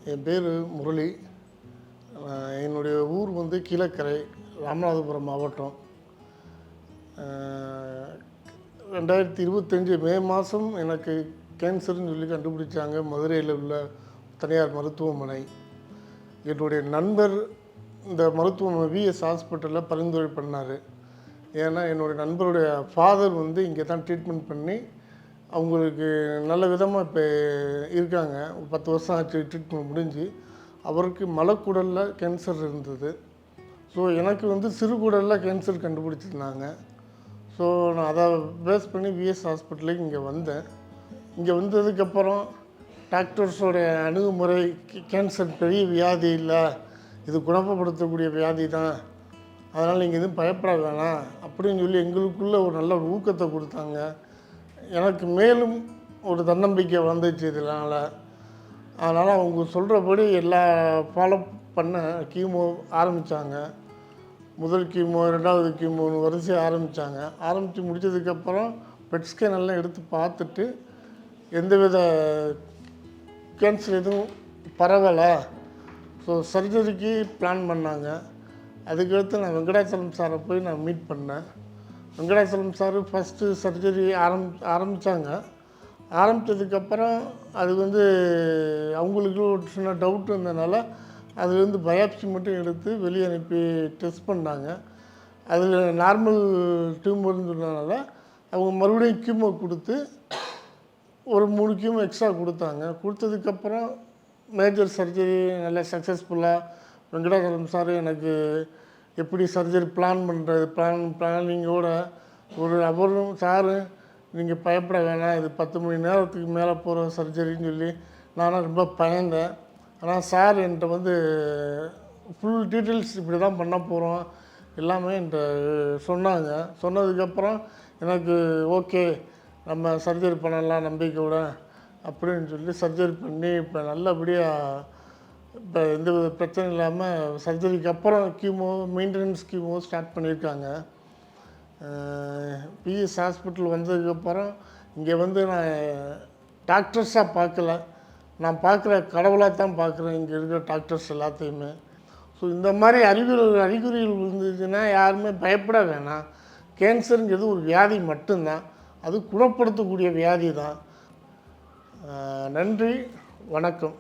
என் பேர் முரளி. என்னுடைய ஊர் வந்து கீழக்கரை, ராமநாதபுரம் மாவட்டம். 2025 மே மாதம் எனக்கு கேன்சர்னு சொல்லி கண்டுபிடிச்சாங்க. மதுரையில் உள்ள தனியார் மருத்துவமனை. என்னுடைய நண்பர் இந்த மருத்துவமனை விஎஸ் ஹாஸ்பிட்டலில் பரிந்துரை பண்ணார். ஏன்னா என்னுடைய நண்பருடைய ஃபாதர் வந்து இங்கே தான் ட்ரீட்மெண்ட் பண்ணி அவங்களுக்கு நல்ல விதமாக இப்போ இருக்காங்க. 10 வருஷம் ஆச்சு ட்ரீட்மெண்ட் முடிஞ்சு. அவருக்கு மலக்குடலில் கேன்சர் இருந்தது. ஸோ எனக்கு வந்து சிறுகுடலில் கேன்சர் கண்டுபிடிச்சிருந்தாங்க. ஸோ நான் அதை பேஸ் பண்ணி விஎஸ் ஹாஸ்பிட்டலுக்கு இங்கே வந்தேன். இங்கே வந்ததுக்கப்புறம் டாக்டர்ஸோடைய அணுகுமுறை, கேன்சர் பெரிய வியாதி இல்லை, இது குணப்படுத்தக்கூடிய வியாதி தான், அதனால் நீங்கள் எதுவும் பயப்பட வேணாம் அப்படின்னு சொல்லி எங்களுக்குள்ளே ஒரு நல்ல ஊக்கத்தை கொடுத்தாங்க. எனக்கு மேலும் ஒரு தன்னம்பிக்கை வந்துச்சு இதனால். அதனால் அவங்க சொல்கிறபடி எல்லா ஃபாலோ பண்ண கீமோ ஆரம்பித்தாங்க. முதல் கீமோ, 2வது கீமோன்னு வரிசையாக ஆரம்பித்து முடித்ததுக்கப்புறம் பெட் ஸ்கேன் எல்லாம் எடுத்து பார்த்துட்டு எந்தவித கேன்சர் எதுவும் பரவலை. ஸோ சர்ஜரிக்கு பிளான் பண்ணாங்க. அதுக்கடுத்து நான் வெங்கடாச்சலம் சாரை போய் நான் மீட் பண்ணேன். வெங்கடாச்சலம் சார் ஃபஸ்ட்டு சர்ஜரி ஆரம்பித்தாங்க. ஆரம்பித்ததுக்கப்புறம் அது வந்து அவங்களுக்கு ஒரு சின்ன டவுட் இருந்ததுனால அதுலேருந்து பயாப்சி மட்டும் எடுத்து வெளியே அனுப்பி டெஸ்ட் பண்ணாங்க. அதில் நார்மல் டியூமர்னு சொன்னதுனால அவங்க மறுபடியும் கீமோ கொடுத்து ஒரு 3 கீமோ எக்ஸ்ட்ரா கொடுத்தாங்க. கொடுத்ததுக்கப்புறம் மேஜர் சர்ஜரி நல்லா சக்ஸஸ்ஃபுல்லாக வெங்கடாச்சலம் சார் எனக்கு எப்படி சர்ஜரி பிளான் பண்ணுறது, பிளானிங்கோட ஒரு அவரும் சார் நீங்கள் பயப்பட வேணாம், இது 10 மணி நேரத்துக்கு மேலே போகிற சர்ஜரின்னு சொல்லி நானும் ரொம்ப பயந்தேன். ஆனால் சார் என்கிட்ட வந்து ஃபுல் டீட்டெயில்ஸ் இப்படி தான் பண்ண போகிறோம் எல்லாமே என்கிட்ட சொன்னாங்க. சொன்னதுக்கப்புறம் எனக்கு ஓகே, நம்ம சர்ஜரி பண்ணலாம் நம்பிக்கையோட அப்படின்னு சொல்லி சர்ஜரி பண்ணி இப்போ நல்லபடியாக இப்போ எந்தவித பிரச்சனை இல்லாமல் சர்ஜரிக்கு அப்புறம் கீமோ, மெயின்டெனன்ஸ் கீமோ ஸ்டார்ட் பண்ணியிருக்காங்க. பிஎஸ் ஹாஸ்பிட்டல் வந்ததுக்கப்புறம் இங்கே வந்து நான் டாக்டர்ஸாக பார்க்கல, நான் பார்க்குற கடவுளாக தான் பார்க்குறேன் இங்கே இருக்கிற டாக்டர்ஸ் எல்லாத்தையுமே. ஸோ இந்த மாதிரி அறிகுறிகள் இருந்துச்சுன்னா யாருமே பயப்பட வேணாம். கேன்சருங்கிறது ஒரு வியாதி மட்டும்தான், அது குணப்படுத்தக்கூடிய வியாதி தான். நன்றி, வணக்கம்.